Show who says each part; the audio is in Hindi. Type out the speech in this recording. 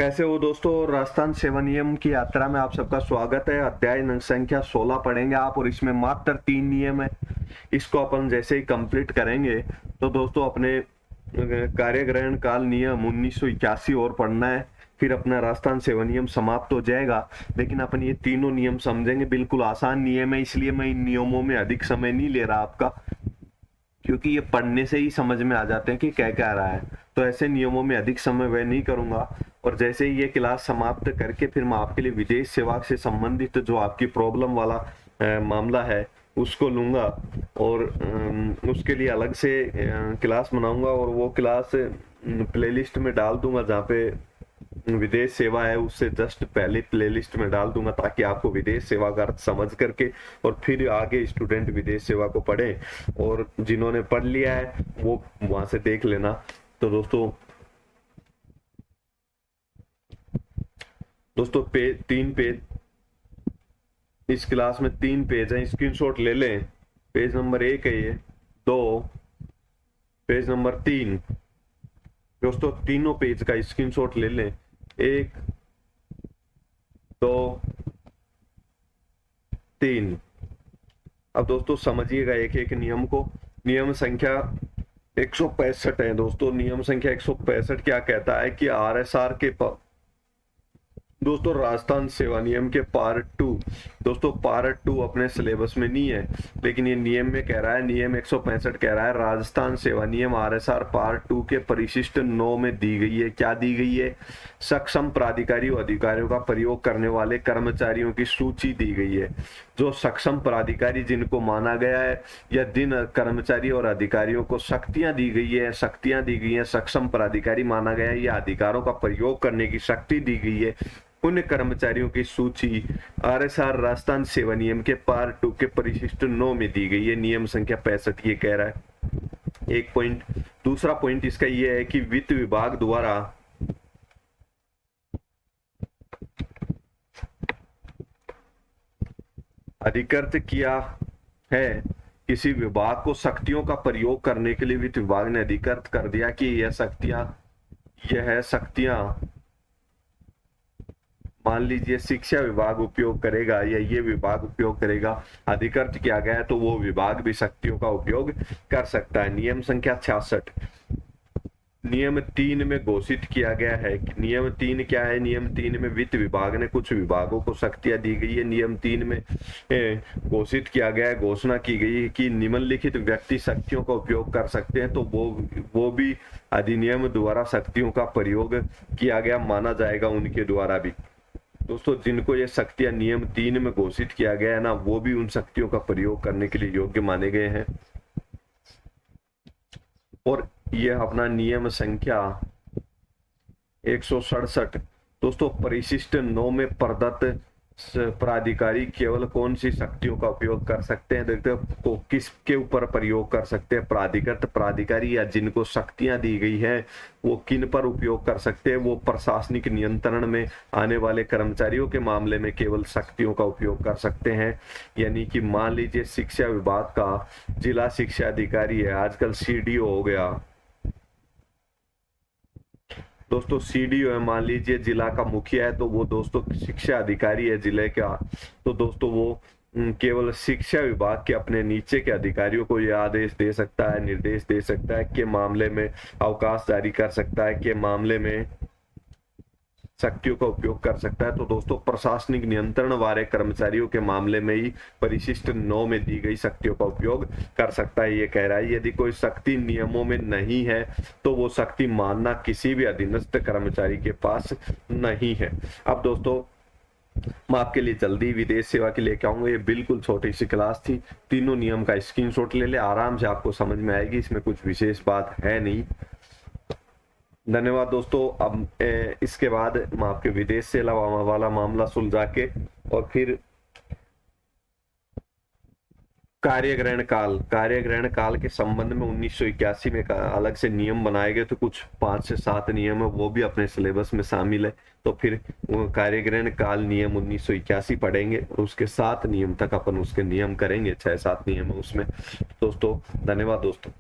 Speaker 1: कैसे हो दोस्तों। राजस्थान सेवा नियम की यात्रा में आप सबका स्वागत है। अध्याय संख्या 16 पढ़ेंगे आप, और इसमें मात्र 3 नियम है। इसको अपन जैसे ही कंप्लीट करेंगे तो दोस्तों अपने कार्यग्रहण काल नियम 1981 और पढ़ना है, फिर अपना राजस्थान सेवा नियम समाप्त हो जाएगा। लेकिन अपन ये तीनों नियम समझेंगे, बिल्कुल आसान नियम है, इसलिए मैं इन नियमों में अधिक समय नहीं ले रहा आपका, क्योंकि ये पढ़ने से ही समझ में आ जाते हैं कि क्या क्या रहा है। तो ऐसे नियमों में अधिक समय व्यय नहीं करूंगा, और जैसे ही ये क्लास समाप्त करके फिर मैं आपके लिए विदेश सेवा से संबंधित जो आपकी प्रॉब्लम वाला मामला है उसको लूंगा, और उसके लिए अलग से क्लास बनाऊंगा, और वो क्लास प्लेलिस्ट में डाल दूंगा। जहाँ पे विदेश सेवा है उससे जस्ट पहले प्लेलिस्ट में डाल दूंगा, ताकि आपको विदेश सेवा का अर्थ समझ करके और फिर आगे स्टूडेंट विदेश सेवा को पढ़े, और जिन्होंने पढ़ लिया है वो वहां से देख लेना। तो दोस्तों तीन पेज, इस क्लास में 3 पेज हैं, स्क्रीनशॉट ले लें। पेज नंबर 1 है ये, 2, पेज नंबर 3। दोस्तों तीनों पेज का स्क्रीनशॉट ले लें, 1, 2, 3। अब दोस्तों समझिएगा एक एक नियम को। नियम संख्या 165 है दोस्तों। नियम संख्या 165 क्या कहता है कि आरएसआर के दोस्तों राजस्थान सेवा नियम के पार्ट 2, दोस्तों पार्ट 2 अपने सिलेबस में नहीं है, लेकिन ये नियम में कह रहा है, नियम 165 कह रहा है राजस्थान सेवा नियम आरएसआर पार्ट 2 के परिशिष्ट 9 में दी गई है। क्या दी गई है? सक्षम प्राधिकारी और अधिकारियों का प्रयोग करने वाले कर्मचारियों की सूची दी गई है। जो सक्षम प्राधिकारी जिनको माना गया है, या जिन कर्मचारी और अधिकारियों को शक्तियां दी गई है, सक्षम प्राधिकारी माना गया है, या अधिकारों का प्रयोग करने की शक्ति दी गई है, उन कर्मचारियों की सूची आरएसआर राजस्थान सेवा नियम के पार्ट 2 के परिशिष्ट 9 में दी गई है। नियम संख्या 65 ये कह रहा है। एक पॉइंट। दूसरा पॉइंट इसका ये है कि वित्त विभाग द्वारा अधिकृत किया है, किसी विभाग को शक्तियों का प्रयोग करने के लिए वित्त विभाग ने अधिकृत कर दिया कि यह शक्तियां मान लीजिए शिक्षा विभाग उपयोग करेगा या ये विभाग उपयोग करेगा, अधिकृत किया गया है, तो वो विभाग भी शक्तियों का उपयोग कर सकता है। नियम संख्या 66 नियम 3 में घोषित किया गया है। नियम 3 क्या है? नियम 3 में वित्त विभाग ने कुछ विभागों को शक्तियां दी गई है। नियम 3 में घोषित किया गया है, घोषणा की गई है कि निम्नलिखित व्यक्ति शक्तियों का उपयोग कर सकते हैं, तो वो भी अधिनियम द्वारा शक्तियों का प्रयोग किया गया माना जाएगा उनके द्वारा भी। दोस्तों जिनको ये शक्तियां नियम 3 में घोषित किया गया है ना, वो भी उन शक्तियों का प्रयोग करने के लिए योग्य माने गए हैं। और ये अपना नियम संख्या 167 दोस्तों परिशिष्ट 9 में प्रदत्त प्राधिकारी केवल कौन सी शक्तियों का उपयोग कर सकते हैं? देखते को किसके ऊपर प्रयोग कर सकते हैं? प्राधिकृत प्राधिकारी या जिनको शक्तियां दी गई है वो किन पर उपयोग कर सकते हैं? वो प्रशासनिक नियंत्रण में आने वाले कर्मचारियों के मामले में केवल शक्तियों का उपयोग कर सकते हैं। यानी कि मान लीजिए शिक्षा विभाग का जिला शिक्षा अधिकारी है, आजकल सीडीओ हो गया दोस्तों, सीडीओ है, मान लीजिए जिला का मुखिया है, तो वो दोस्तों शिक्षा अधिकारी है जिले का, तो दोस्तों वो केवल शिक्षा विभाग के अपने नीचे के अधिकारियों को ये आदेश दे सकता है, निर्देश दे सकता है, के मामले में अवकाश जारी कर सकता है, के मामले में शक्तियों का उपयोग कर सकता है। तो दोस्तों प्रशासनिक नियंत्रण वाले कर्मचारियों के मामले में ही परिशिष्ट 9 में दी गई शक्तियों का उपयोग कर सकता है। ये कह रहा है यदि कोई शक्ति नियमों में नहीं है तो वो शक्ति मानना किसी भी अधीनस्थ कर्मचारी के पास नहीं है। अब दोस्तों मैं आपके लिए जल्दी विदेश सेवा के लेके आऊंगा। ये बिल्कुल छोटी सी क्लास थी, तीनों नियम का स्क्रीनशॉट ले ले, आराम से आपको समझ में आएगी, इसमें कुछ विशेष बात है नहीं। धन्यवाद दोस्तों। अब इसके बाद मैं आपके विदेश से वाला मामला सुलझा के और फिर कार्यग्रहण काल के संबंध में 1981 में अलग से नियम बनाए गए, तो कुछ 5 से 7 नियम है वो भी अपने सिलेबस में शामिल है। तो फिर कार्यग्रहण काल नियम 1981 पढ़ेंगे, और उसके 7 नियम तक अपन उसके नियम करेंगे, 6-7 नियम है उसमें। दोस्तों धन्यवाद दोस्तों।